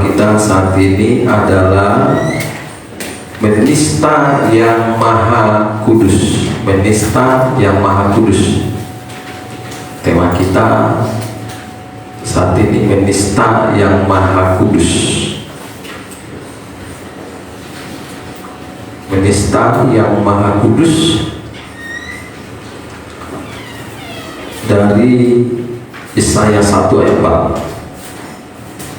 kita saat ini adalah menista yang maha kudus. Menista yang maha kudus. Tema kita saat ini menista yang maha kudus. Menista yang maha kudus dari Yesaya 1 ayat 4.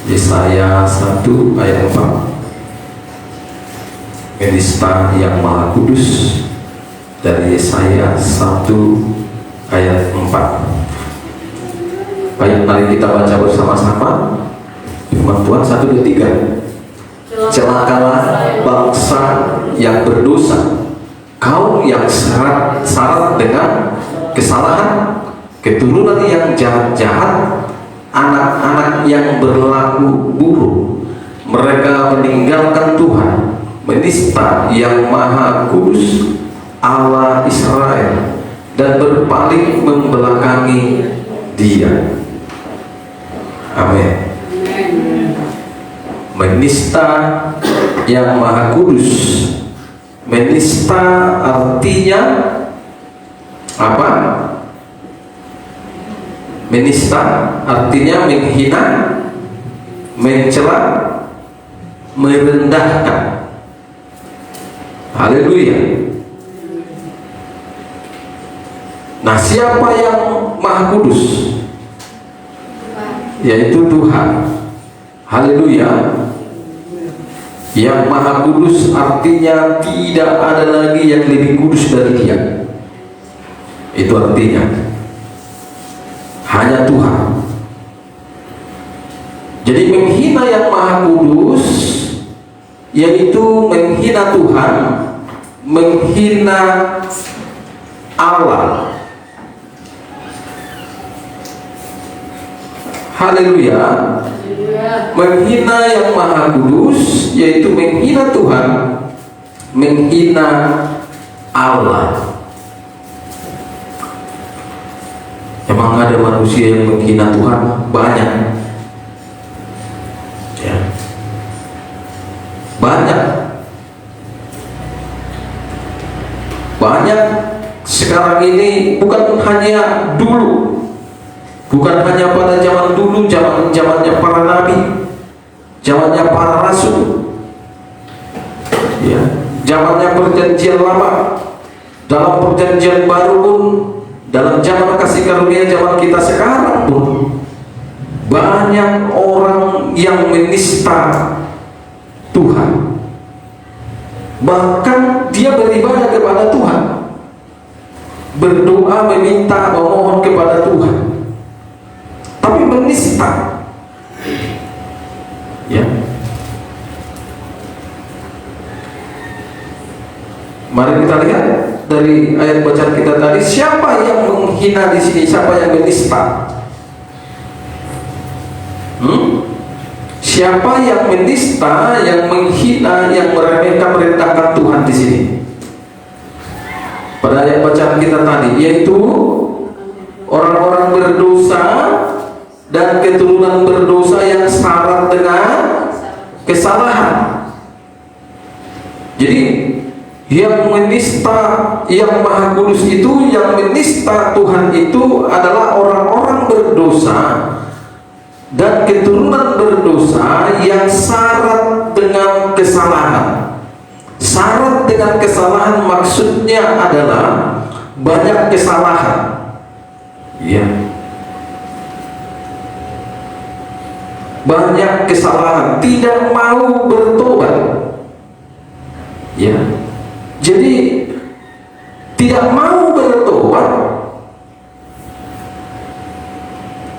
Yesaya 1 ayat 4. Menista yang maha kudus dari Yesaya 1 ayat 4. Baik, mari kita baca bersama-sama firman Tuhan. 1, 2, 3. Celakalah bangsa yang berdosa, kaum yang syarat dengan kesalahan, keturunan yang jahat-jahat, anak-anak yang berlaku buruk. Mereka meninggalkan Tuhan, menista yang maha kudus Allah Israel, dan berpaling membelakangi Dia. Amin. Menista yang maha kudus. Menista artinya apa? Menista artinya menghina, mencela, merendahkan. Haleluya. Nah, siapa yang maha kudus? Yaitu Tuhan. Haleluya. Yang maha kudus artinya tidak ada lagi yang lebih kudus dari Dia. Itu artinya hanya Tuhan. Jadi menghina yang maha kudus yaitu menghina Tuhan, menghina Allah. Haleluya. Menghina yang maha kudus yaitu menghina Tuhan, menghina Allah. Emang ada manusia yang menghina Tuhan? Banyak ya. Banyak sekarang ini. Bukan hanya dulu, bukan hanya pada zaman dulu, zamannya para nabi, zamannya para rasul ya, zamannya perjanjian lama, dalam perjanjian baru pun, dalam zaman kasih karunia zaman kita sekarang pun banyak orang yang menista Tuhan. Bahkan dia beribadah kepada Tuhan, berdoa, meminta, memohon kepada Tuhan, tapi menista ya. Mari kita lihat dari ayat bacaan kita tadi, siapa yang menghina di sini? Siapa yang menista? Siapa yang menista, yang menghina, yang merendahkan Tuhan di sini? Pada ayat bacaan kita tadi, yaitu orang-orang berdosa dan keturunan berdosa yang syarat dengan kesalahan. Jadi yang menista yang maha kudus itu, yang menista Tuhan itu adalah orang-orang berdosa dan keturunan berdosa yang syarat dengan kesalahan. Syarat dengan kesalahan maksudnya adalah banyak kesalahan ya. Banyak kesalahan, tidak mau bertobat ya. Jadi tidak mau bertobat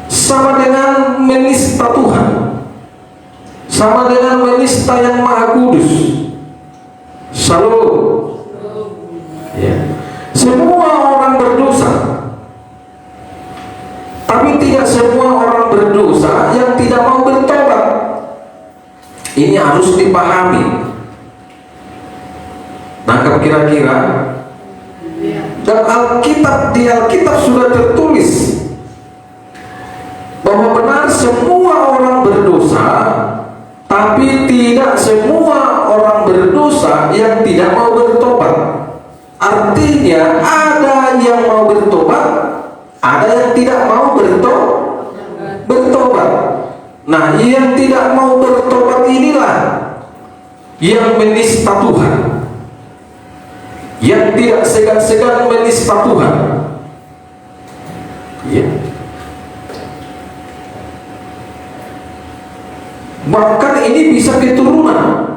sama dengan menista Tuhan, sama dengan menista yang maha kudus. Shalom ya. Semua orang berdosa, tapi tidak semua orang berdosa yang tidak mau bertobat. Ini harus dipahami. Nangkap kira-kira? Dan di Alkitab sudah tertulis bahwa benar semua orang berdosa, tapi yang mau bertobat, ada yang tidak mau bertobat. Nah, yang tidak mau bertobat inilah yang menista Tuhan, yang tidak segan-segan menista Tuhan. Ya. Bahkan ini bisa keturunan,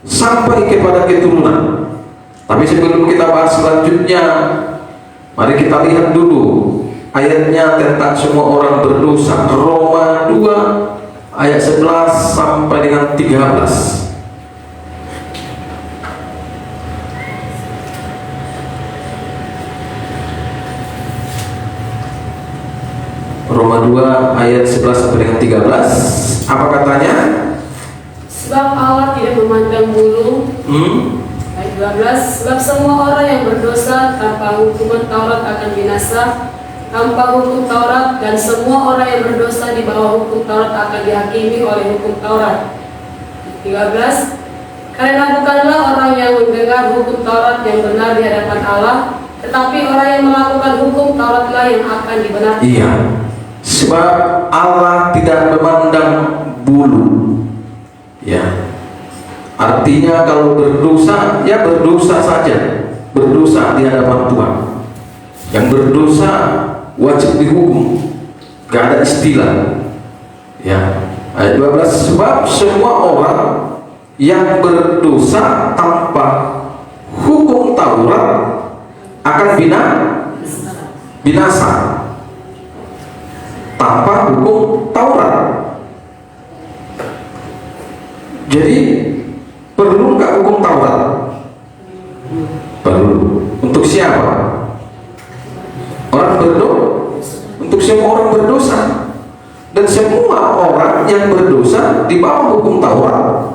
sampai kepada keturunan. Tapi sebelum kita bahas selanjutnya, mari kita lihat dulu ayatnya tentang semua orang berdosa. Roma 2 ayat 11 sampai dengan 13. Roma 2 ayat 11 sampai dengan 13. Apa katanya? Sebab Allah tidak memandang bulu. Ayat 12. Sebab semua orang yang berdosa tanpa hukuman Taurat akan binasa tanpa hukum Taurat, dan semua orang yang berdosa di bawah hukum Taurat akan dihakimi oleh hukum Taurat. 13. Karena bukanlah orang yang mendengar hukum Taurat yang benar di hadapan Allah, tetapi orang yang melakukan hukum Tauratlah yang akan dibenarkan. Iya. Sebab Allah tidak memandang bulu. Ya. Artinya kalau berdosa, ya berdosa saja. Berdosa di hadapan Tuhan. Yang berdosa wajib dihukum. Gak ada istilah. Ya. Ayat 12. Sebab semua orang yang berdosa tanpa hukum Taurat akan binasa. Tanpa hukum Taurat. Jadi perlu nggak hukum Taurat? Perlu. Untuk siapa? Orang berdosa. Untuk semua orang berdosa. Dan semua orang yang berdosa di bawah hukum Taurat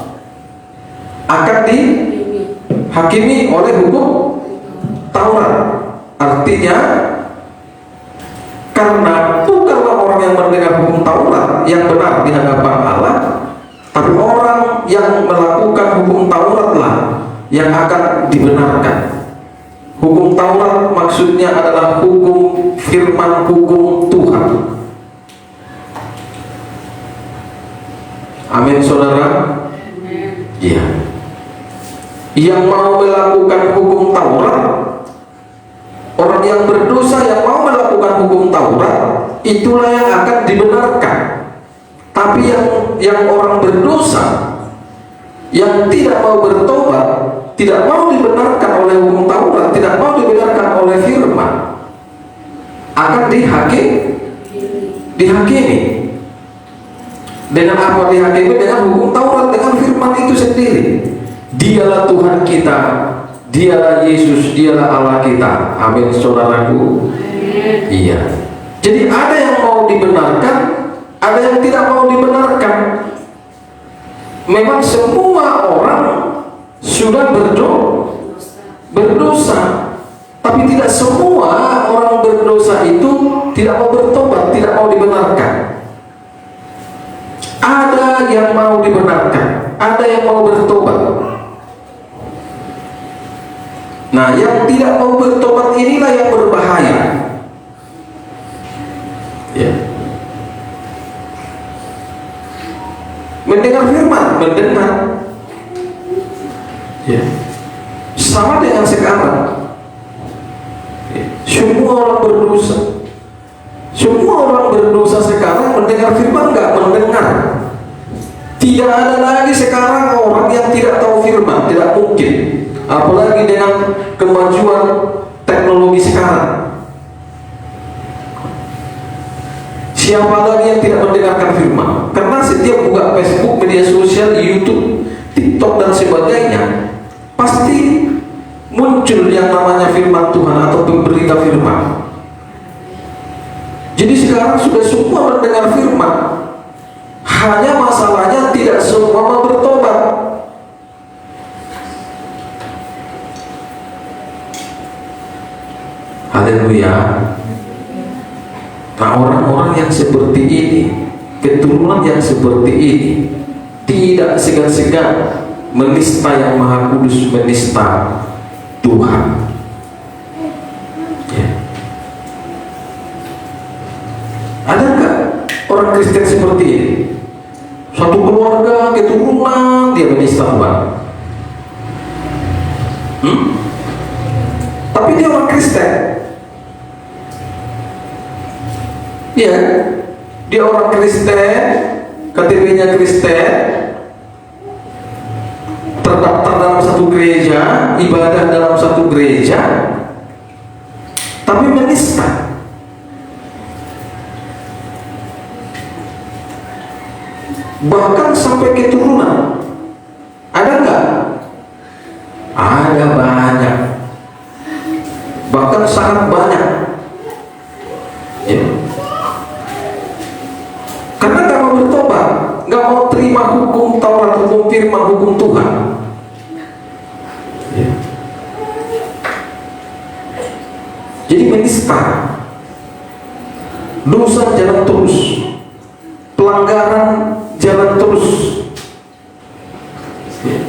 akan dihakimi oleh hukum Taurat. Artinya, karena bukanlah orang yang mendengar hukum Taurat yang benar di hadapan Allah, tapi orang yang melakukan hukum Tauratlah yang akan dibenarkan. Hukum Taurat maksudnya adalah hukum firman, hukum Tuhan. Amin, saudara. Iya. Yang mau melakukan hukum Taurat, orang yang berdosa yang mau melakukan hukum Taurat, itulah yang akan dibenarkan. Tapi yang orang berdosa yang tidak mau bertobat, tidak mau dibenarkan oleh hukum Taurat, tidak mau dibenarkan oleh firman, akan dihakimi. Dengan apa dihakimi? Dengan hukum Taurat, dengan firman itu sendiri. Dialah Tuhan kita, dialah Yesus, dialah Allah kita. Amin, saudaraku. Iya. Jadi ada yang mau dibenarkan, ada yang tidak mau dibenarkan. Memang semua orang sudah berdosa, tapi tidak semua orang berdosa itu tidak mau bertobat, tidak mau dibenarkan. Ada yang mau dibenarkan, ada yang mau bertobat. Nah, yang tidak mau bertobat inilah yang berbahaya. Ya. Mendengar firman, mendengar. Ya. Sama dengan sekarang. Ya. Semua orang berdosa. Semua orang berdosa sekarang mendengar firman nggak mendengar. Tidak ada lagi sekarang orang yang tidak tahu firman, tidak mungkin. Apalagi dengan kemajuan teknologi sekarang. Siapa lagi yang tidak mendengarkan firman? Karena setiap buka Facebook, media sosial, YouTube, TikTok dan sebagainya, pasti muncul yang namanya firman Tuhan atau pemberita firman. Jadi sekarang sudah semua mendengar firman. Hanya masalahnya tidak semua mau bertobat. Haleluya. Nah, orang-orang yang seperti ini, keturunan yang seperti ini, tidak segan-segan menista yang Maha Kudus, menista Tuhan. Ya. orang Kristen seperti ini. Satu keluarga, keturunan, dia menista Tuhan. Tapi dia orang Kristen. Iya, dia orang Kristen, KTP-nya Kristen, terdaftar dalam satu gereja, ibadah dalam satu gereja, tapi menista. Bahkan sampai keturunan. Ada nggak? Ada banyak. Bahkan sangat banyak. Ya. Karena nggak mau bertobat, nggak mau terima hukum Taurat, hukum firman, hukum Tuhan. Ya. Jadi menista. Dosa jalan terus, pelanggaran jalan terus. Ya.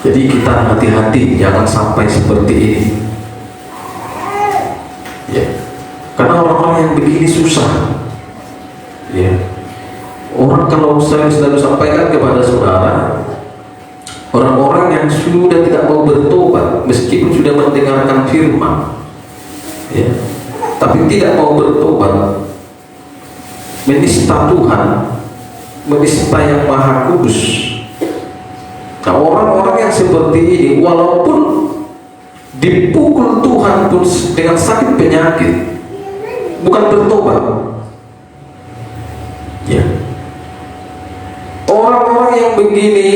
Jadi kita hati-hati, jangan sampai seperti ini. Ya. Karena orang-orang yang begini susah. Ya. Orang, kalau saya selalu sampaikan kepada saudara, orang-orang yang sudah tidak mau bertobat meskipun sudah mendengarkan firman, ya, tapi tidak mau bertobat, menista Tuhan, menista yang Maha Kudus. Nah, orang-orang yang seperti ini walaupun dipukul Tuhan pun dengan sakit penyakit, bukan bertobat. Ya. Orang-orang yang begini,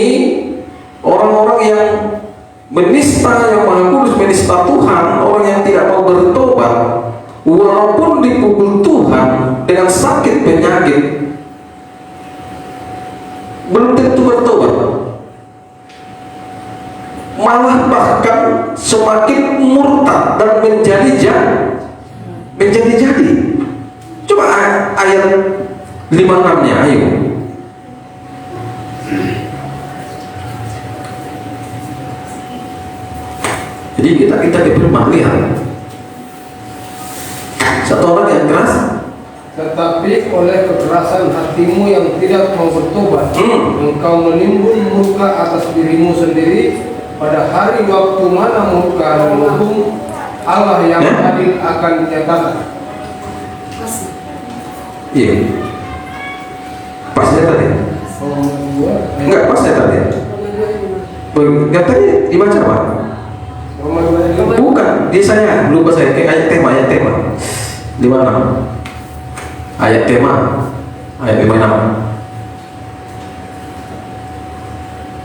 orang-orang yang menista yang Maha Kudus, menista Tuhan, orang yang tidak mau bertobat, walaupun dipukul Tuhan dengan sakit penyakit, belum tentu bertobat. Malah bahkan semakin murtad dan menjadi. Coba ayat 56-nya, ayo. Jadi kita diberi lihat satu orang yang keras, tetapi oleh kekerasan hatimu yang tidak mau bertobat, engkau menimbun murka atas dirimu sendiri. Pada hari waktu mana murka dan hukum Allah yang adil akan dinyatakan. Iya, pasnya tadi. Enggak, pasnya tadi. Enggak tadi dibaca apa? Bukan, di saya lupa saya kayak ayat tema. Di mana? Ayat tema. Ayat 56.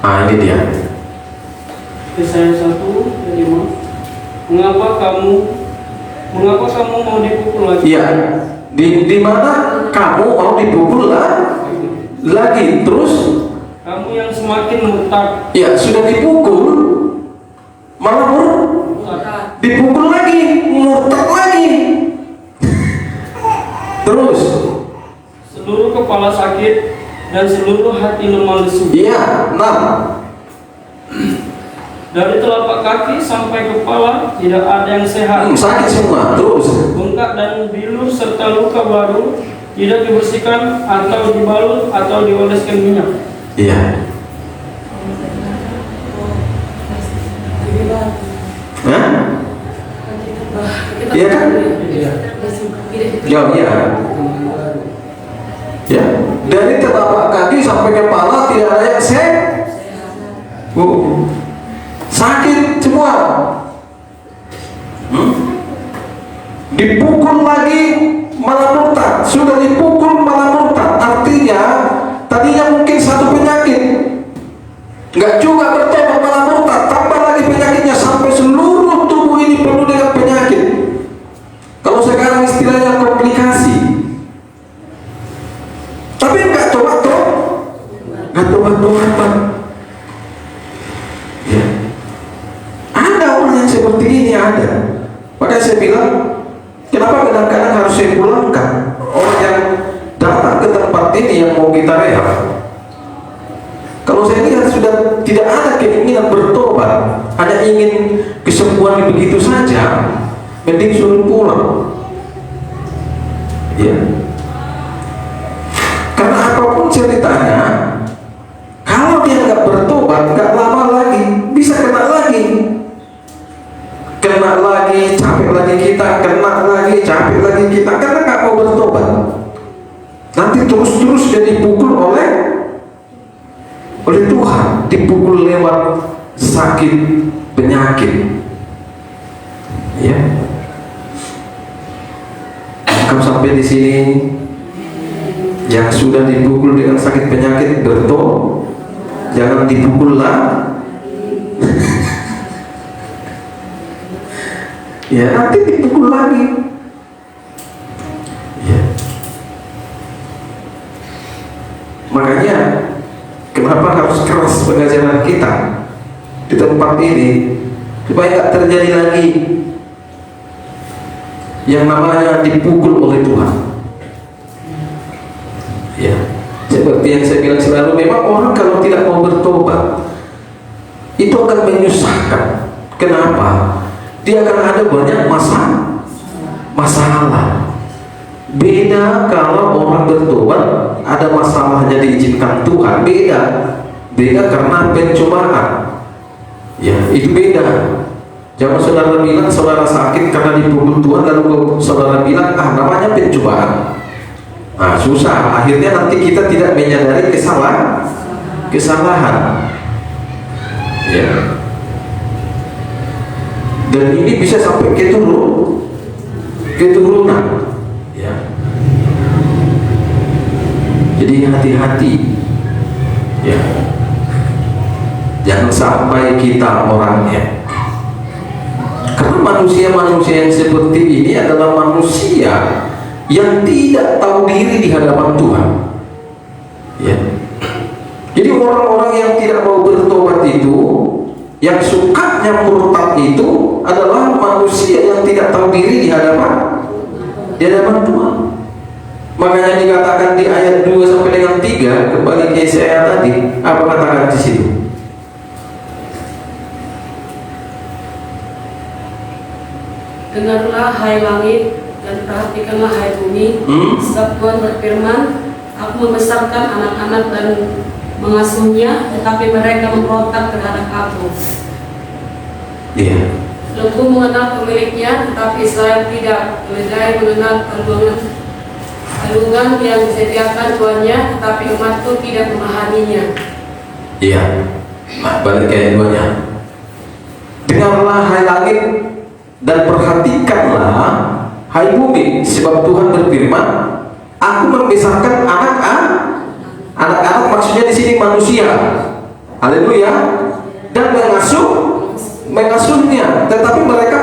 Ah, ini dia. Yesaya 1:5. Mengapa kamu mau dipukul lagi? Iya. Di mana kamu mau dipukul lagi? Terus Kamu yang semakin murtad. ya sudah dipukul, malah dipukul lagi, murtad lagi. Terus Seluruh kepala sakit dan seluruh hati lemah lesu. iya, Dari telapak kaki sampai kepala tidak ada yang sehat. sakit semua. Terus Bengkak dan bilur serta luka baru tidak dibersihkan atau dibalut atau dioleskan minyak. iya. Hah? Iya kan? Ya, iya. Ya, dari telapak kaki sampai kepala tidak ada yang sehat. Sakit semua. Dipukul lagi malah murtad. Sudah dipukul malah murtad. Artinya tadinya mungkin satu penyakit, nggak juga bertobat malah murtad. Tambah lagi penyakitnya sampai seluruh tubuh ini penuh dengan penyakit. Kalau sekarang istilahnya komplikasi. Tapi nggak tobat. Ya. Ada orang yang seperti ini, ada. Makanya saya bilang, kenapa kadang-kadang harus saya pulangkan orang yang datang ke tempat ini yang mau kita rehab. Kalau saya lihat sudah tidak ada keinginan bertobat, bertobat, hanya ingin kesembuhan begitu saja, mending suruh pulang. Ya. Karena apapun ceritanya, kalau dia nggak bertobat, nggak lama lagi bisa kena lagi, capek lagi kita, kena lagi, capek lagi kita, karena nggak mau bertobat. Nanti terus jadi dipukul oleh Tuhan, dipukul lewat sakit, penyakit. Ya. Kalau sampai di sini, yang sudah dipukul dengan sakit penyakit jangan dipukul lah. Ya, nanti dipukul lagi. Ya. Makanya kenapa harus keras pengajaran kita di tempat ini, supaya tidak terjadi lagi yang namanya dipukul oleh Tuhan. Ya, seperti yang saya bilang selalu, memang orang kalau tidak mau bertobat itu akan menyusahkan. Kenapa? Dia akan ada banyak masalah. Beda kalau orang bertobat, ada masalahnya diizinkan Tuhan, beda karena pencobaan. Ya, itu beda. Jangan saudara bilang saudara sakit karena dipukul Tuhan, lalu saudara bilang namanya pencobaan. Nah, susah. Akhirnya nanti kita tidak menyadari kesalahan. Ya. Dan ini bisa sampai keturunan. Ya. Jadi hati-hati. Ya. Jangan sampai kita orangnya. Karena manusia-manusia yang seperti ini adalah manusia yang tidak tahu diri di hadapan Tuhan. Ya. Jadi orang-orang yang tidak mau bertobat itu, yang sukanya murtad itu adalah manusia yang tidak tahu diri di hadapan Tuhan. Makanya dikatakan di ayat 2 sampai dengan 3, kembali ke Yesaya tadi, apa katakan di situ? Dengarlah hai langit dan perhatikanlah hai bumi, sebab Tuhan berfirman, Aku membesarkan anak-anak dan mengasuhnya, tetapi mereka memberontak terhadap Aku. Iya. Lembu mengenal pemiliknya, tetapi Israel tidak. Keledai mengenal kalungan yang disediakan tuannya, tetapi umatku tidak memahaminya. Iya. Nah, balik ke ayat 2-nya. Dengarlah hai langit dan perhatikanlah hai bumi, sebab Tuhan berfirman, Aku membesarkan anak-anak, maksudnya di sini manusia. Haleluya. Dan mengasuhnya, tetapi mereka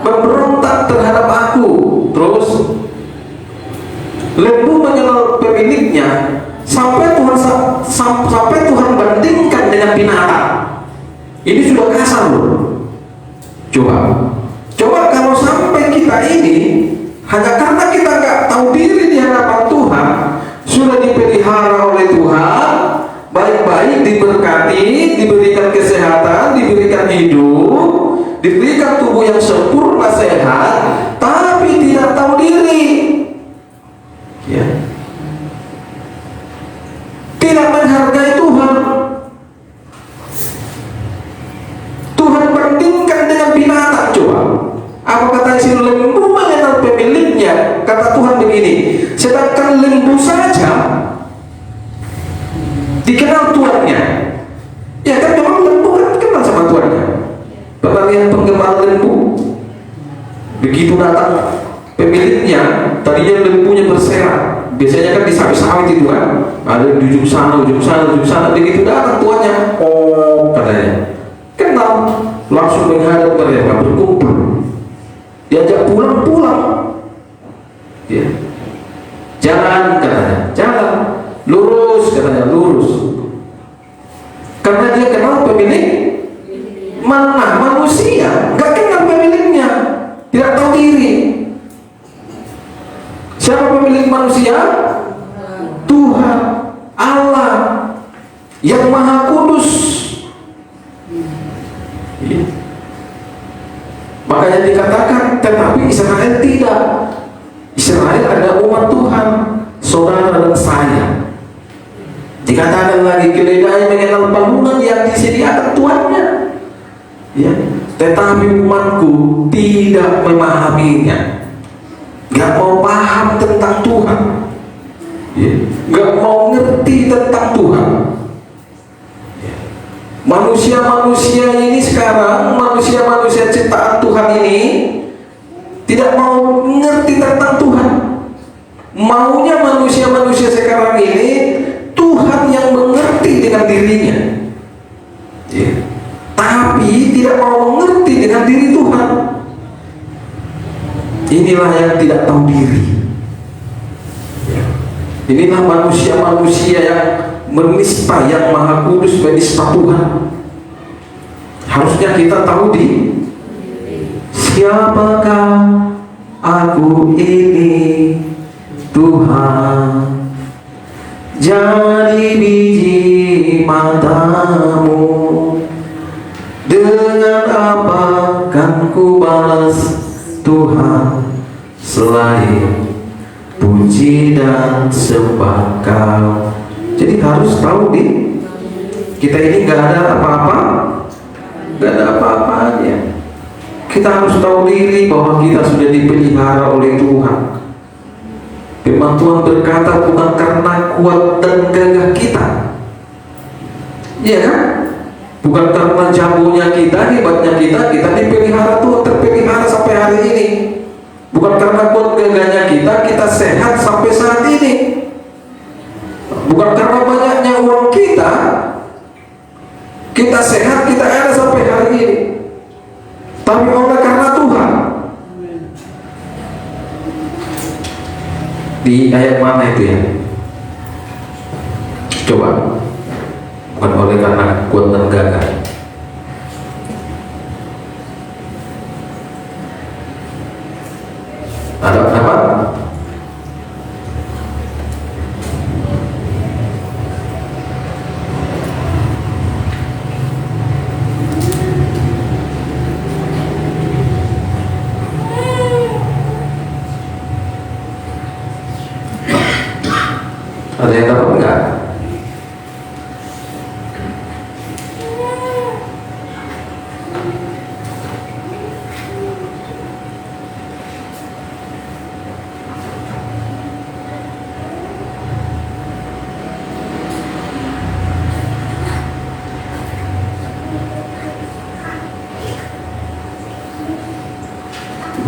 memberontak terhadap Aku. Terus lembu mengenal pemiliknya, sampai Tuhan bandingkan dengan binatang. Ini sudah kasar loh. Coba kalau sampai kita ini hanya karena kita nggak tahu diri di hadapan Tuhan, sudah dipelihara oleh Tuhan, baik-baik, diberkati, diberikan kesehatan, diberikan hidup, diberikan tubuh yang sempurna sehat, tapi tidak tahu diri. Ya. Tidak menghargai Tuhan. Tuhan bandingkan dengan binatang. Coba, apa kata si lembu mengenal pemiliknya? Kata Tuhan begini, sedangkan lembu saja dikenal tuannya. Ya kan, memang lembu kan kenal sama tuannya. Pernah lihat penggemar lembu? Begitu datang pemiliknya, tadinya lembunya berserak. Biasanya kan disawit-sawit itu kan, ada di ujung sana, begitu datang tuannya, oh katanya, kenal, langsung menghadap mereka, berkumpul, diajak pulang, ya, jalan katanya, jalan, lurus katanya, lurus, karena dia kenal pemilik, mana manusia, nggak kenal pemiliknya, tidak tahu diri. Siapa pemilik manusia? Tuhan Allah yang Maha Kudus. umat Tuhan, saudara dan saya. Dikatakan lagi, keledai mengenal palungan yang disediakan tuannya. Ya, tetapi umatku tidak memahaminya, gak mau paham tentang Tuhan, ya, gak mau ngerti tentang Tuhan. Ya. Manusia-manusia ini sekarang, manusia-manusia ciptaan Tuhan ini tidak mau ngerti tentang Tuhan. Maunya manusia-manusia sekarang ini Tuhan yang mengerti dengan dirinya, ya. Tapi tidak mau mengerti dengan diri Tuhan. Inilah yang tidak tahu diri, ya. Inilah manusia-manusia yang menista yang Maha Kudus, menista Tuhan. Harusnya kita tahu diri. Siapakah aku ini, Tuhan? Jadi biji matamu, dengan apa kan ku balas Tuhan selain puji dan sembah Kau. Jadi harus tahu kita ini gak ada apa-apa, gak ada apa-apanya. Kita harus tahu diri bahwa kita sudah dipelihara oleh Tuhan. Firman Tuhan berkata, bukan karena kuat dan gagah kita, iya kan? Bukan karena jagonya kita, hebatnya kita dipelihara Tuhan, terpelihara sampai hari ini. Bukan karena kuat gagahnya kita sehat sampai saat ini. Bukan karena banyaknya uang kita sehat, kita ada sampai hari ini. Tapi oleh karena Tuhan. Di ayat mana itu ya? Coba. Bukan oleh karena kuat dan gagah. Ada apa? Ada yang dapat enggak?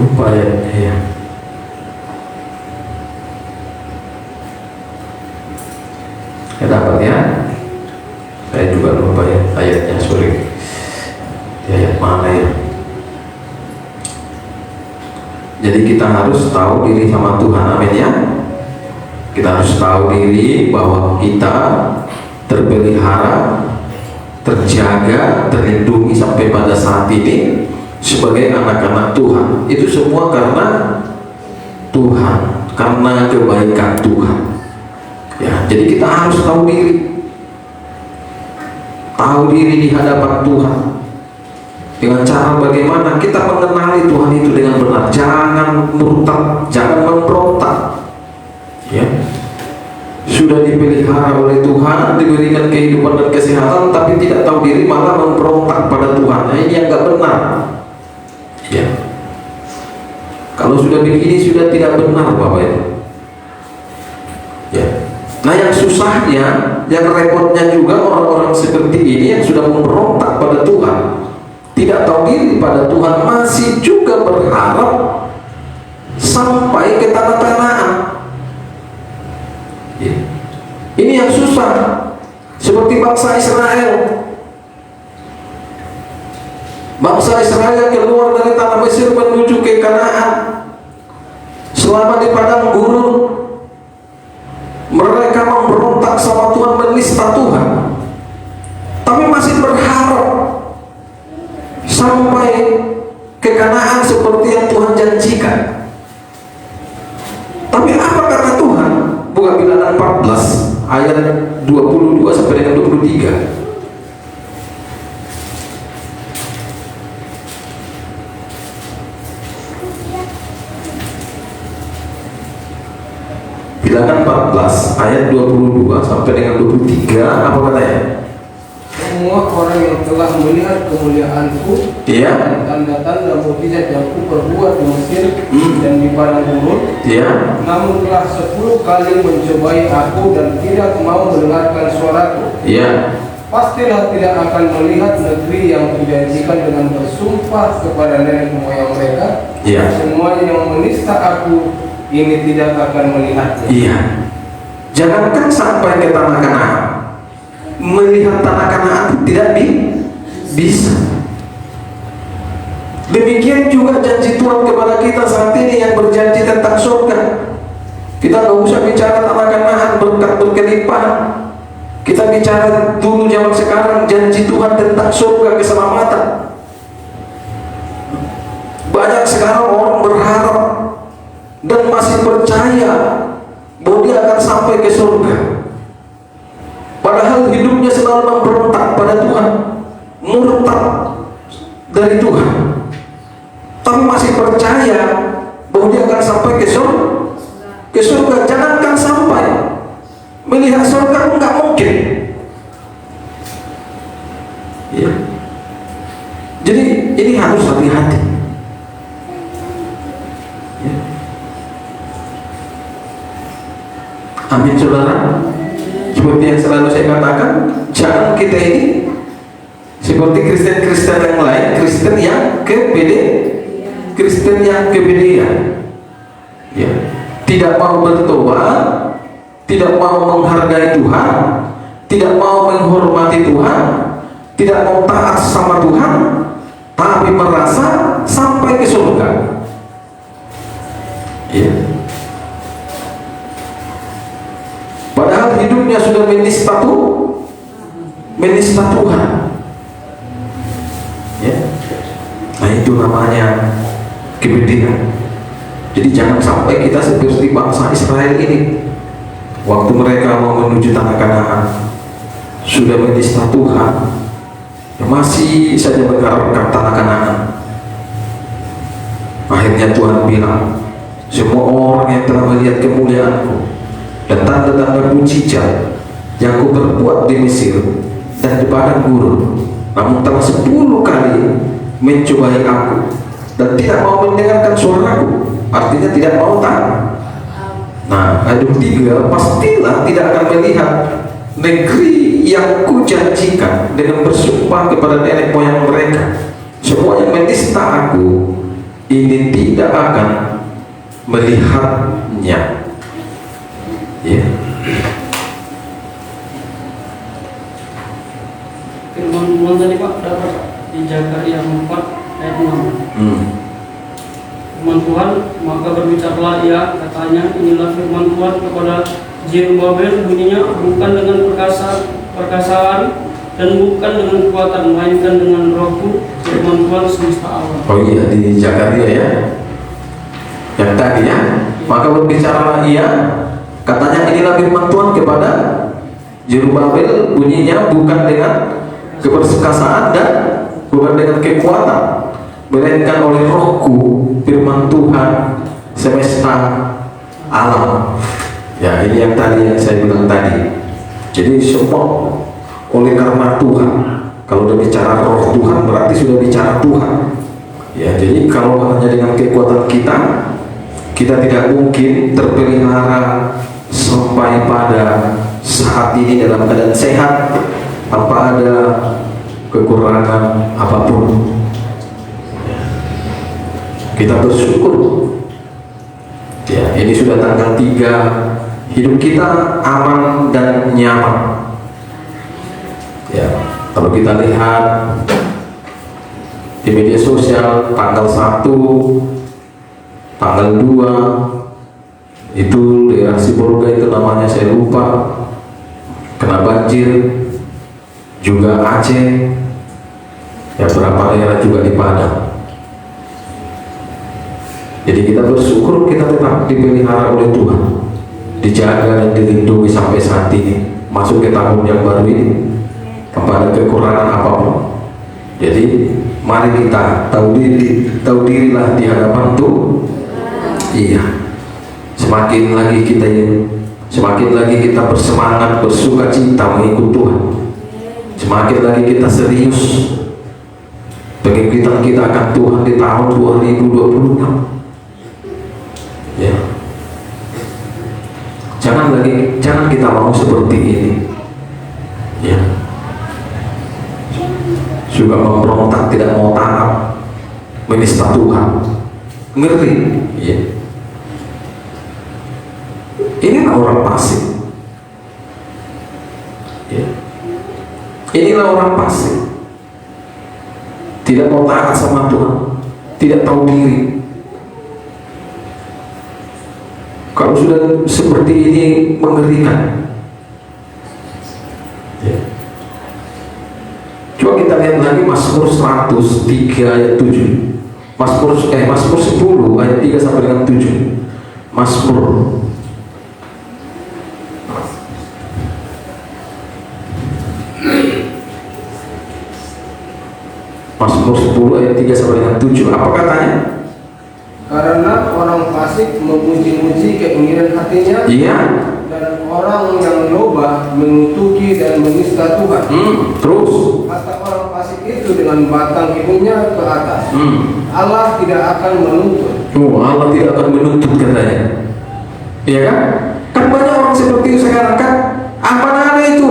Lupa ayatnya ya. Ya dapat ya. Saya juga lupa ya ayatnya, sorry. Di ayat mana ya? Jadi kita harus tahu diri sama Tuhan, amin ya. Kita harus tahu diri bahwa kita terpelihara, terjaga, terlindungi sampai pada saat ini sebagai anak-anak Tuhan. Itu semua karena Tuhan, karena kebaikan Tuhan. Ya, jadi kita harus tahu diri di hadapan Tuhan. Dengan cara bagaimana kita mengenali Tuhan itu dengan benar. Jangan murtad, jangan memberontak. Ya, sudah dipelihara oleh Tuhan, diberikan kehidupan dan kesehatan, tapi tidak tahu diri malah memberontak pada Tuhan. Nah, ini yang nggak benar. Ya, kalau sudah begini sudah tidak benar, Bapak Ibu. Ya. Nah, yang susahnya, yang repotnya juga orang-orang seperti ini yang sudah memberontak pada Tuhan, tidak tahu diri pada Tuhan, masih juga berharap sampai ke tanah Kanaan. Ya. Ini yang susah. Seperti bangsa Israel. Bangsa Israel keluar dari tanah Mesir menuju ke Kanaan. Selama di padang gurun, mereka memberontak sama Tuhan, menista Tuhan, tapi masih berharap sampai ke Kanaan seperti yang Tuhan janjikan. Tapi apa kata Tuhan? Buka Bilangan 14 ayat 22 sampai dengan 23. Bilangan 14 ayat 22 sampai dengan 23 apa katanya? Semua orang yang telah melihat kemuliaanku, Iya. dan tanda-tanda mukjizat yang kuperbuat di Mesir dan di padang gurun, Iya. namun telah 10 kali mencobai aku dan tidak mau mendengarkan suaraku, Iya. pastilah tidak akan melihat negeri yang kujanjikan dengan bersumpah kepada nenek moyang mereka. Iya. Semua yang menista aku ini tidak akan melihatnya. Iya. Jangankan sampai ke tanah Kanaan, melihat tanah Kanaan tidak bisa. Demikian juga janji Tuhan kepada kita saat ini yang berjanji tentang surga. Kita nggak usah bicara tanah Kanaan berkat berkelimpahan. Kita bicara dulu zaman sekarang janji Tuhan tentang surga keselamatan. Banyak sekarang orang berharap dan masih percaya bahwa dia akan sampai ke surga. Padahal hidupnya selalu memberontak pada Tuhan, murtad dari Tuhan, tapi masih percaya bahwa dia akan sampai ke surga. Jangankan sampai melihat surga, nggak mungkin. Ya. Jadi ini harus hati-hati. Ya. Amin saudara. Seperti yang selalu saya katakan, jangan kita ini seperti Kristen-Kristen yang lain, Kristen yang kepedean, ya, tidak mau bertobat, tidak mau menghargai Tuhan, tidak mau menghormati Tuhan, tidak mau taat sama Tuhan, tapi merasa sampai ke surga. Ya. Padahal hidupnya sudah menista Tuhan. Ya. Nah itu namanya kepedean. Jadi jangan sampai kita seperti bangsa Israel ini. Waktu mereka mau menuju tanah Kanaan, sudah menista Tuhan, ya masih saja mengharapkan tanah Kanaan. Akhirnya Tuhan bilang, semua orang yang telah melihat kemuliaanku dan tanda-tanda mujizat yang kuperbuat di Mesir dan di padang gurun, namun telah 10 kali mencobai aku dan tidak mau mendengarkan suaraku, artinya tidak mau taat. Nah, ayat 3, pastilah tidak akan melihat negeri yang kujanjikan dengan bersumpah kepada nenek moyang mereka. Semua yang menista aku ini tidak akan melihatnya. Ya. Firman Tuhan tadi Pak dapat di Zakaria 4 ayat 6. Firman Tuhan, maka berbicaralah ia, katanya, inilah firman Tuhan kepada Zerubabel, bunyinya bukan dengan perkasaan dan bukan dengan kekuatan, melainkan dengan rohku, firman Tuhan semesta alam. Oh iya, di Zakaria ya, yang tadi ya, maka berbicaralah ia, katanya inilah firman Tuhan kepada Zerubabel, bunyinya bukan dengan keperkasaan dan bukan dengan kekuatan, melainkan oleh rohku, firman Tuhan semesta alam. Ya, ini yang tadi yang saya bilang tadi. Jadi semua oleh karena Tuhan. Kalau udah bicara roh Tuhan berarti sudah bicara Tuhan. Ya, jadi kalau hanya dengan kekuatan kita tidak mungkin terpelihara sampai pada saat ini dalam keadaan sehat tanpa ada kekurangan apapun. Kita bersyukur. Ya, ini sudah tanggal 3, hidup kita aman dan nyaman. Ya, kalau kita lihat di media sosial tanggal 1, tanggal 2 itu daerah Sibolga itu namanya saya lupa, kena banjir, juga Aceh, ya beberapa daerah juga di Padang. Jadi kita bersyukur kita tetap dipelihara oleh Tuhan, dijaga dan dilindungi sampai saat ini, masuk ke tahun yang baru ini tanpa ada kekurangan apapun. Jadi mari kita tahu dirilah di hadapan Tuhan. Iya, semakin lagi kita yang semakin lagi kita bersemangat, bersuka cita mengikut Tuhan, semakin lagi kita serius pengikutan kita akan Tuhan di tahun 2026. Ya, jangan kita mau seperti ini. Ya, juga memberontak, tidak mau taat, menista Tuhan, ngeri. Ya, inilah orang fasik. Ya, inilah orang fasik, tidak mau taat sama Tuhan, tidak tahu diri. Kalau sudah seperti ini mengerikan. Ya. Coba kita lihat lagi Mazmur 103 ayat 7. Mazmur 10 ayat 3 sampai dengan 7. Mazmur 10 ayat 3 sampai dengan 7. Apa katanya? Karena orang fasik memuji-muji keinginan hatinya, Iya. dan orang yang loba mengutuki dan menista Tuhan. Terus Kata orang fasik itu dengan batang hidungnya ke atas. Allah tidak akan menuntut. Allah tidak akan menuntut katanya. Iya kan? Kan banyak orang seperti itu sekarang kan. Mana ada itu?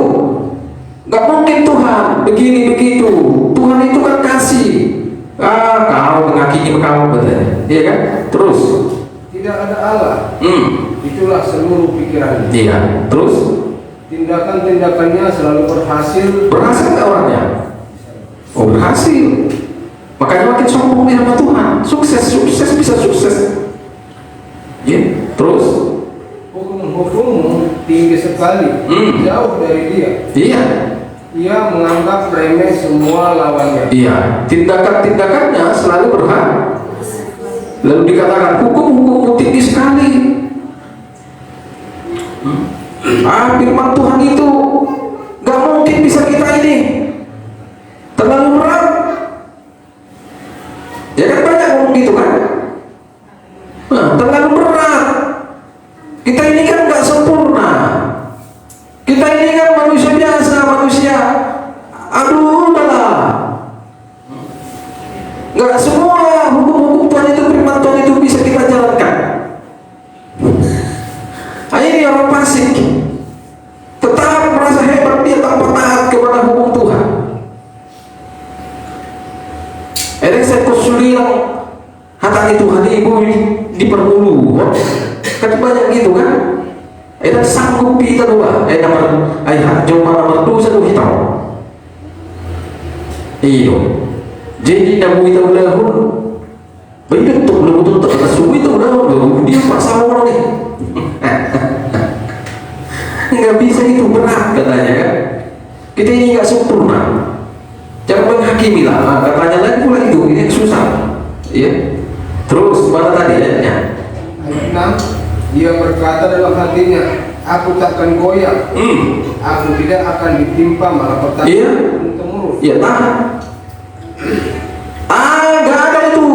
Gak mungkin Tuhan begini begitu. Tuhan itu kan kasih. Kau menghakimi kau katanya. Iya kan? Terus Tidak ada Allah. Itulah seluruh pikirannya. iya. Terus Tindakan-tindakannya selalu berhasil. berhasil nggak orangnya? Oh, berhasil. Makanya makin sombong di hadapan Tuhan. Sukses bisa sukses. Ya. Terus Hukum-hukummu tinggi sekali, jauh dari dia. iya. Ia menganggap remeh semua lawannya. Iya, tindakan-tindakannya selalu berhak. Lalu dikatakan hukum-hukum tinggi sekali. Firman Tuhan itu gak mungkin bisa kita ini, terlalu berat. Ya kan banyak ngomong gitu kan. Terlalu berat. Kita ini kan gak sempurna. Kita ini kan manusia biasa, manusia. Aduh, udahlah. Nggak semua hukum-hukum Tuhan itu, firman Tuhan itu bisa kita jalankan. Ini orang fasik, tetap merasa hebat dia tanpa taat kepada hukum Tuhan. Saya kusuliang hatang Tuhan ibu di permulu. Kan banyak gitu kan. Dan sanggup kita doa. Jomba nomor 2 satu kita. Iyo. Jadi nabu kita udah begitu tuh betul tak subuh itu udah dia paksa orang nih. Nggak bisa itu, berat katanya kan. Kita ini nggak sempurna. Jangan menghakimi lah. Katanya lagi pula itu ini susah. Iya. Terus mana tadi ayatnya? Ayat 6, dia berkata dalam hatinya, aku takkan goyah. Aku tidak akan ditimpa malapetaka. Iya. Temurun. Iya, tahan. Gak ada itu.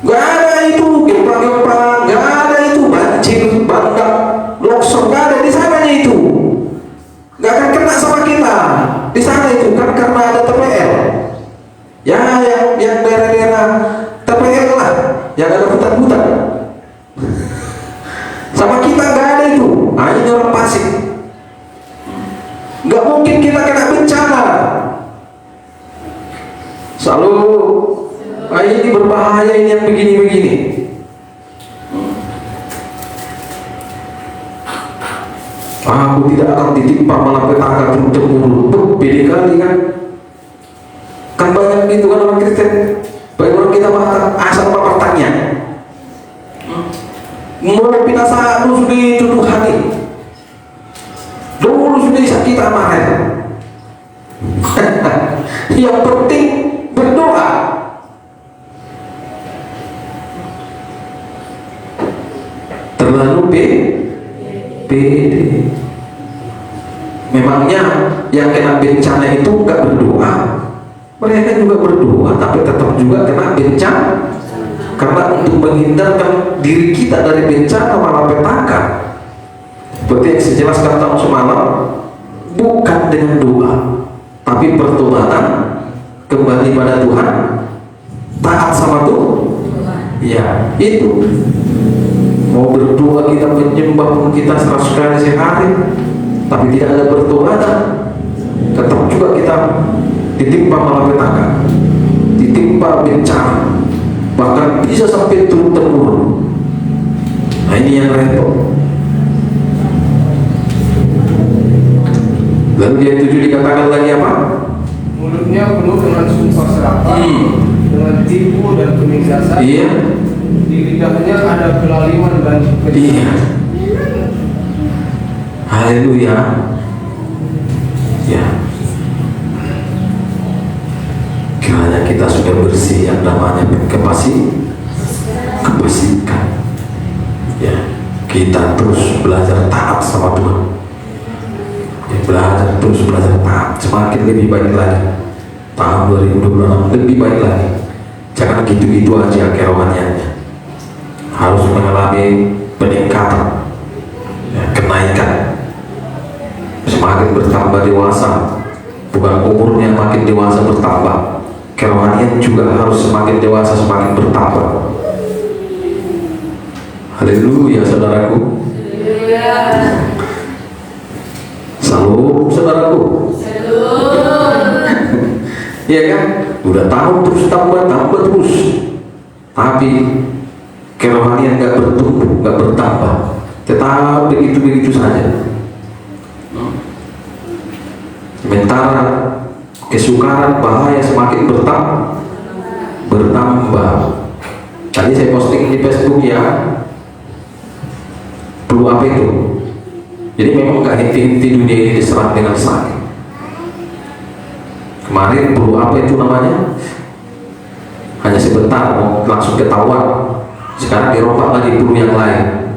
Gak ada itu gempa-gempa, gak ada itu banjir, bandang, longsor, gak ada di sananya itu. Gak akan kena sama kita di sana itu kan, karena ada TPL. Ya, yang daerah-daerah TPL lah, yang ada hutan-hutan. Sama kita gak ada itu. Ini orang fasik. Gak mungkin kita kena bencana. Selalu ini berbahaya, ini yang begini-begini. Aku tidak akan ditimpa malapetaka turun-temurun. Beda kali kan. Kan banyak gitu kan orang Kristen. Baik orang kita mengatakan asal pertanyaan. Mau binasa lu sudah tuduh hati. Dulu sudah disakiti amanah. Yang penting berdoa. Terlalu pede. Memangnya yang kena bencana itu nggak berdoa? Mereka juga berdoa, tapi tetap juga kena bencana. Karena untuk menghindarkan diri kita dari bencana malapetaka, Seperti yang saya jelaskan tahun semalam, bukan dengan doa, tapi pertobatan, kembali pada Tuhan, taat sama Tuhan. Ya, itu. Mau berdoa kita menyembah pun kita 100 kali sehari, tapi tidak ada pertobatan, tetap juga kita ditimpa malapetaka, ditimpa bencana, bahkan bisa sampai turun temurun. Nah, ini yang repot. Lalu dia 7 dikatakan lagi apa? Mulutnya penuh dengan sumpah serapah, dengan tipu dan penindasan. Iya. Di lidahnya ada kelaliman dan Iya. Haleluya. Ya. Kiranya kita sudah bersih yang namanya kepasikan. Ya. Kita terus belajar taat sama Tuhan. Ya, terus belajar taat, semakin lebih baik lagi. Tahun 2026 lebih baik lagi. Jangan gitu-gitu aja kerohaniannya. Harus mengalami peningkatan, ya, kenaikan, semakin bertambah dewasa. Bukan umurnya makin dewasa bertambah, kerohanian juga harus semakin dewasa semakin bertambah. Haleluya, saudaraku. Salam, saudaraku. Iya kan? Udah tahun terus tambah terus, tapi kerohanian nggak bertumbuh, nggak bertambah, tetap begitu saja. Sementara kesukaran bahaya semakin bertambah. Tadi saya posting di Facebook ya, perlu apa itu? Jadi memang nggak henti-henti dunia ini diserang dengan sakit. Kemarin perlu apa itu namanya? Hanya sebentar, langsung ketahuan. Sekarang dirompak lagi perlu yang lain,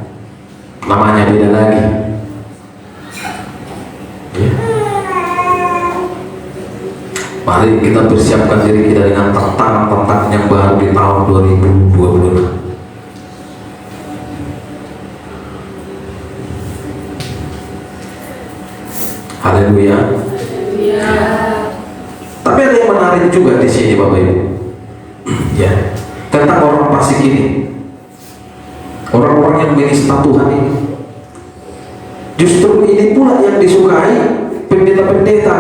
namanya beda lagi. Ya. Mari kita persiapkan diri kita dengan tantangan yang baru di tahun 2026. Haleluya. Tapi ada yang menarik juga di sini, Bapak Ibu. Ya, tentang orang fasik ini. Orang-orang yang menista Tuhan ini, justru ini pula yang disukai pendeta-pendeta.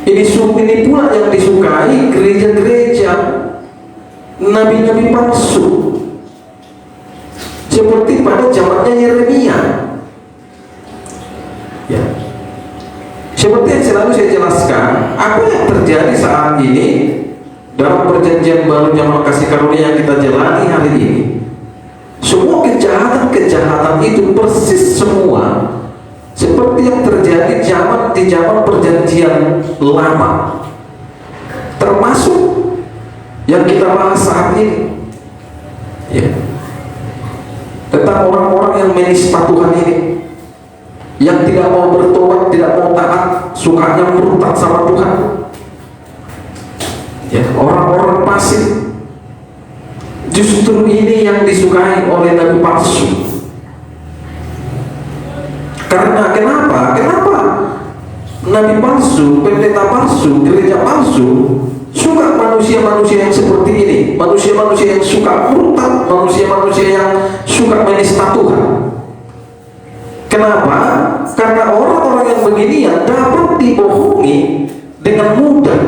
Ini pula yang disukai gereja-gereja, nabi-nabi palsu, seperti pada zamannya Yeremia. Ya, seperti yang selalu saya jelaskan, apa yang terjadi saat ini dalam perjanjian baru zaman kasih karunia yang kita jalani hari ini, semua kejahatan itu persis semua seperti yang terjadi di zaman perjanjian lama, termasuk yang kita bahas saat ini, ya, tentang orang-orang yang menista Tuhan ini, yang tidak mau bertobat, tidak mau taat, sukanya murtad sama Tuhan. Ya, orang-orang pasif, justru ini yang disukai oleh nabi palsu. Karena kenapa? Nabi palsu, pendeta palsu, gereja palsu suka manusia-manusia yang seperti ini, manusia-manusia yang suka murtad, manusia-manusia yang suka menista Tuhan. Kenapa? Karena orang-orang yang begini yang dapat dibohongi dengan mudah.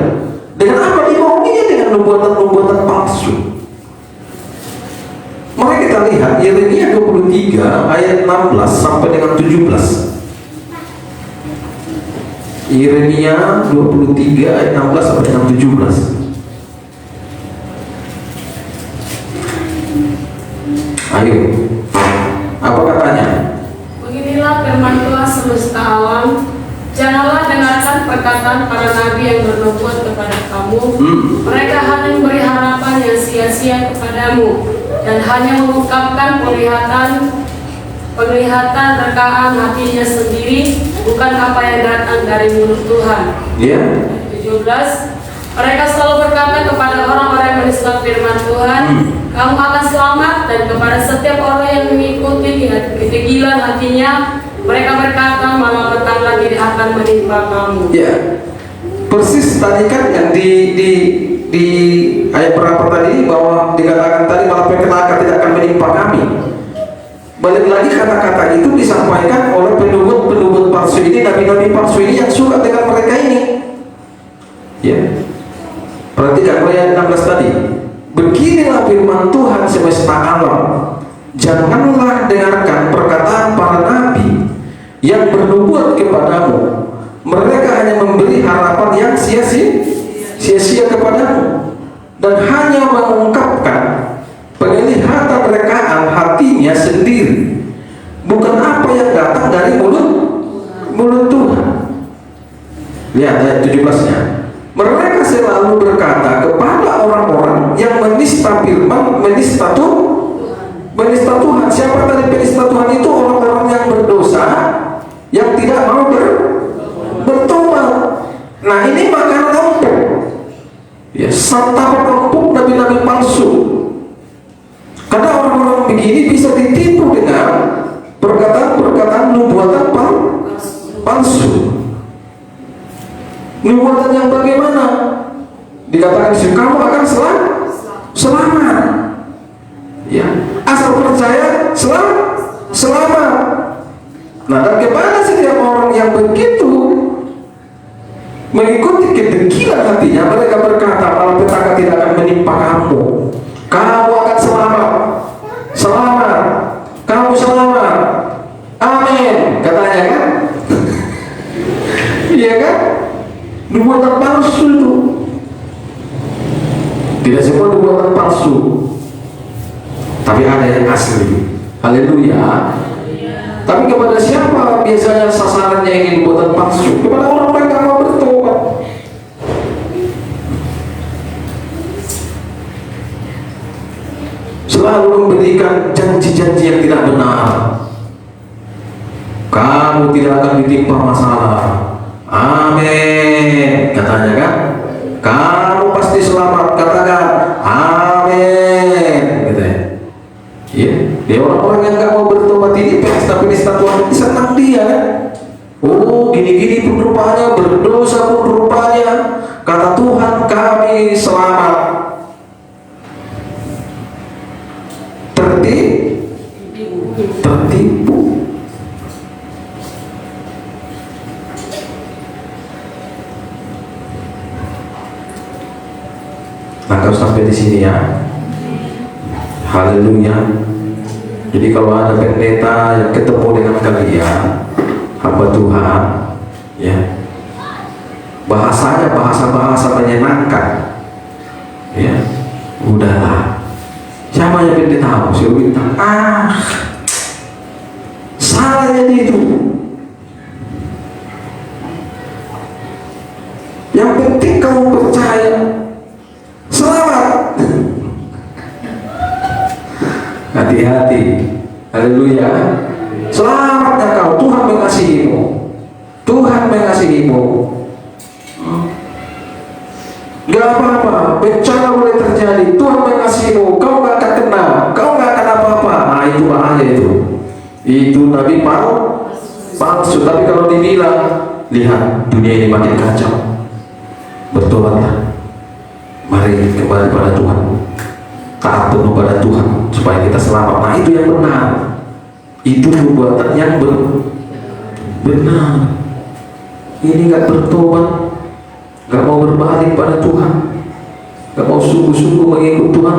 Dengan apa dibohonginya? Dengan nubuatan-nubuatan palsu. Mari kita lihat Yeremia 23 ayat 16 sampai dengan 17. Yeremia 23 ayat 16 sampai dengan 17. Ayo, apa katanya? Beginilah firman Tuhan semesta alam. Janganlah dengarkan perkataan para nabi yang bernubuat kepada kamu. Mereka hanya memberi harapan yang sia-sia kepadamu dan hanya mengungkapkan penglihatan rekaan hatinya sendiri, bukan apa yang datang dari mulut Tuhan. Ya. 17. Mereka selalu berkata kepada orang-orang yang menista firman Tuhan, kamu akan selamat, dan kepada setiap orang yang mengikuti kegilaan hatinya, mereka berkata malapetaka tidak akan menimpa kamu. Ya, persis tadi kan yang di ayat berapa tadi, bahwa dikatakan tadi malapetaka tidak akan menimpa kami. Balik lagi, kata-kata itu disampaikan oleh penduduk palsu ini, nabi-nabi palsu ini yang suka dengan mereka ini. Ya, perhatikan ayat 16 tadi. Beginilah firman Tuhan semesta alam, janganlah dengarkan perkataan para nabi yang bernubuat kepadamu. Mereka hanya memberi harapan yang sia-sia kepadamu, dan hanya mengungkapkan penglihatan rekaan hatinya sendiri, bukan apa yang datang dari mulut Tuhan. Lihat ayat 17-nya. Mereka selalu berkata kepada orang-orang yang menista firman, menista Tuhan. Siapa tadi penista Tuhan itu? Orang-orang yang berdosa, yang tidak mau bertobat. Nah, ini makanan empuk. Ya, santapan empuk nabi-nabi palsu. Karena orang-orang begini bisa ditipu dengan perkataan-perkataan nubuatan palsu. Nubuatan yang bagaimana? Dikatakan kamu akan selamat. Ya, asal percaya selamat. Nah, dan kepada setiap orang yang begitu mengikuti kedegilan hatinya, mereka berkata malapetaka tidak akan menimpa kamu. Kamu akan selamat. Kamu selamat. Amin, katanya kan? Iya kan? Nubuatan palsu itu. Tidak semua nubuatan palsu, tapi ada yang asli. Haleluya. Tapi kepada siapa biasanya sasarannya ingin nubuatan palsu? Kepada orang-orang yang mau bertobat. Selalu memberikan janji-janji yang tidak benar. Kamu tidak akan ditimpa masalah. Amin, katanya kan? Kamu pasti selamat, katakan amin, gitu ya. Iya, dia orang-orang yang nggak mau bertobat ini penista Tuhan ini senang dia kan? Oh, gini-gini pun rupanya, berdosa pun rupanya, kata Tuhan kami selamat. Tertipu. Nah, kalau sampai di sini ya, haleluya. Jadi kalau ada pendeta yang ketemu dengan kalian, hamba Tuhan, ya, bahasanya bahasa menyenangkan, ya, udahlah. Siapa yang pendeta? Saya bilang, salah jadi itu. Yang penting kamu percaya. Selamat. Hati-hati. Haleluya. Selamatnya kau, Tuhan mengasihimu. Tuhan mengasihimu. Gak apa-apa, bencana boleh terjadi, Tuhan mengasihimu. Kau gak akan kena, kau gak akan apa-apa. Nah, itu bahaya itu. Itu nabi palsu. Tapi kalau dibilang, lihat dunia ini makin kacau, bertobatlah. Mari kembali pada Tuhan, taat penuh pada Tuhan supaya kita selamat. Nah, itu yang benar. Itu perbuatan yang benar. Ini nggak bertobat, nggak mau berbalik pada Tuhan, nggak mau sungguh-sungguh mengikut Tuhan,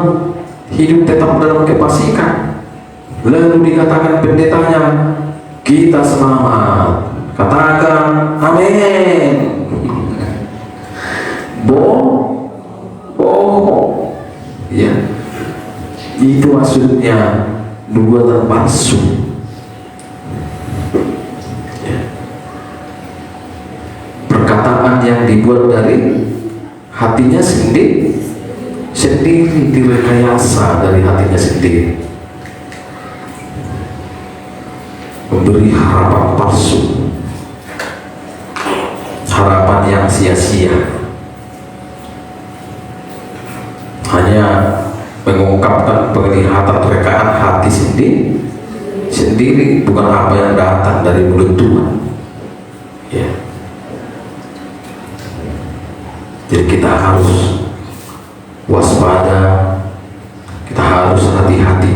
hidup tetap dalam kefasikan. Lalu dikatakan pendetanya, kita selamat. Katakan amin. Ya, itu maksudnya nubuatan palsu. Ya. Perkataan yang dibuat dari hatinya sendiri, direkayasa dari hatinya sendiri, memberi harapan palsu, harapan yang sia-sia. mendapatkan penglihatan rekaan hati sendiri, bukan apa yang datang dari mulut Tuhan. Ya. Jadi kita harus waspada, kita harus hati-hati.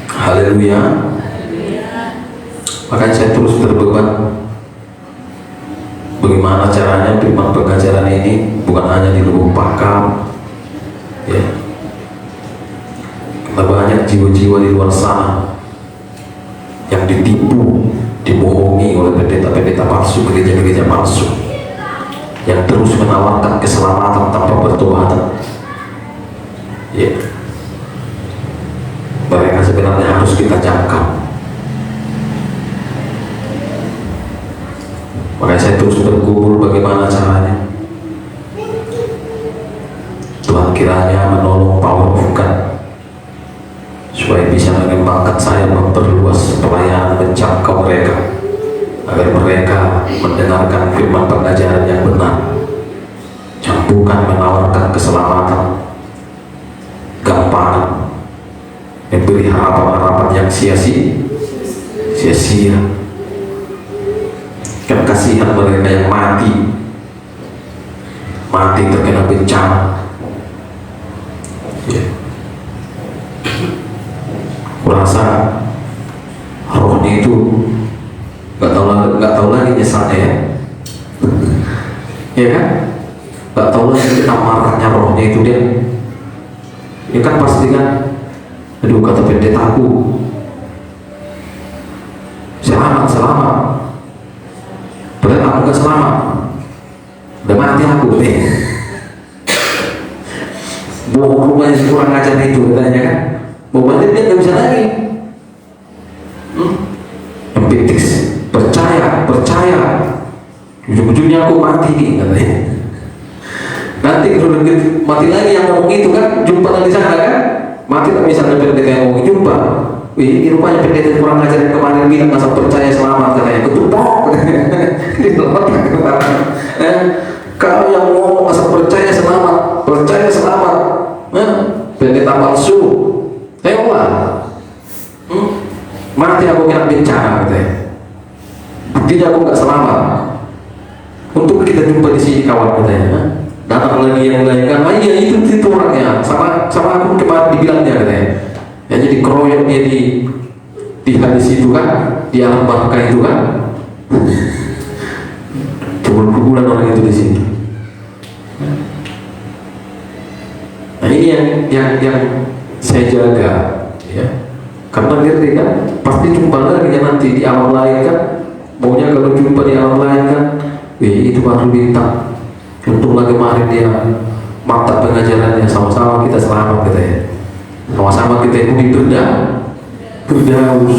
Haleluya. Makanya saya terus berbeban, bagaimana caranya firman pengajaran ini bukan hanya di lubuk pakam, ya. Karena banyak jiwa-jiwa di luar sana yang ditipu, dibohongi oleh pendeta-pendeta palsu, gereja-gereja palsu, yang terus menawarkan keselamatan tanpa pertobatan. Ya. Mereka sebenarnya harus kita jangkau. Makanya saya terus bergumul bagaimana caranya. Tuhan kiranya menolong power of God supaya bisa mengembangkan saya, memperluas pelayanan, menjangkau mereka, agar mereka mendengarkan firman pengajaran yang benar, yang bukan menawarkan keselamatan gampang, memberi harapan-harapan yang sia-sia. Kan kasihan mereka yang mati terkena bencana. Ya. Kurasa rohnya itu nggak tahu lagi nyesalnya, ya. Ya kan? Nggak tahu lagi amarahnya rohnya itu dia. Ya kan pasti kan, aduh kata pendetaku, selamat. Padahal aku gak selamat, udah mati aku. Bohong rumahnya si kurang ajar itu katanya kan, mau mati dia gak bisa lagi. Yang percaya, ujung-ujungnya aku mati nih katanya. Nanti kalau mati lagi yang ngomong itu kan, jumpa lagi sana kan, mati tak misalnya pendeta yang ngomong jumpa. Wih, ini rupanya pendeta kurang ajar yang kemarin bilang masa percaya selamat katanya, ketumpok. Kalau yang ngomong masa percaya selamat, pendeta palsu, tengoklah. Mati aku kena bencana katanya. Buktinya aku nggak selamat. Untuk kita jumpa di sini kawan katanya. Datang lagi yang lain kan, iya itu orangnya, sama aku kemarin dibilangnya katanya. Ya, jadi keroyok dia di hadis itu kan, di alam bangka itu kan. Kuburan orang itu di sini. Nah ini yang saya jaga, ya. Karena ngerti kan, pasti jumpa lagi kan nanti di alam lain kan. Maunya kalau jumpa di alam lain kan, itu baru bintang. Untunglah kemarin dia mantap pengajarannya, sama-sama kita selamat katanya. Sama-sama kita ikuti berdaus.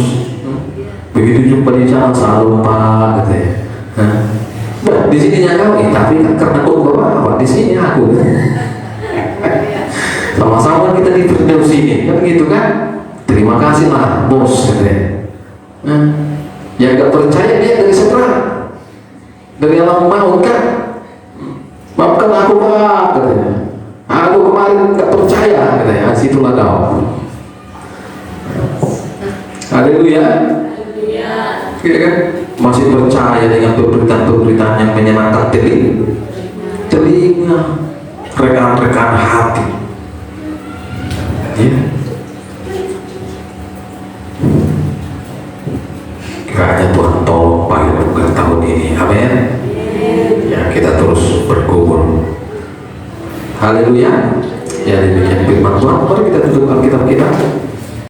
Begitu jumpa di sana selalu Pak katanya. Nah, di sini kami, tapi karena kau bawa di sini aku. Sama-sama kita di berdaus ini, kan gitu kan? Terima kasih lah bos katanya. Yang gak percaya dia dari seberang, dari alam maut kan. Maafkan aku Pak katanya. Aku kemarin gak percaya katanya. Situlah kau. Haleluya. Ya kan? Masih percaya dengan pemberitaan-pemberitaan yang menyenangkan telinga, rekan-rekan hati. Ya. Kiranya Tuhan tolong pada bukan tahun ini. Amin. Ya, kita terus bergumul. Haleluya. Ya, demikian firman Tuhan. Mari kita tutup Alkitab kita.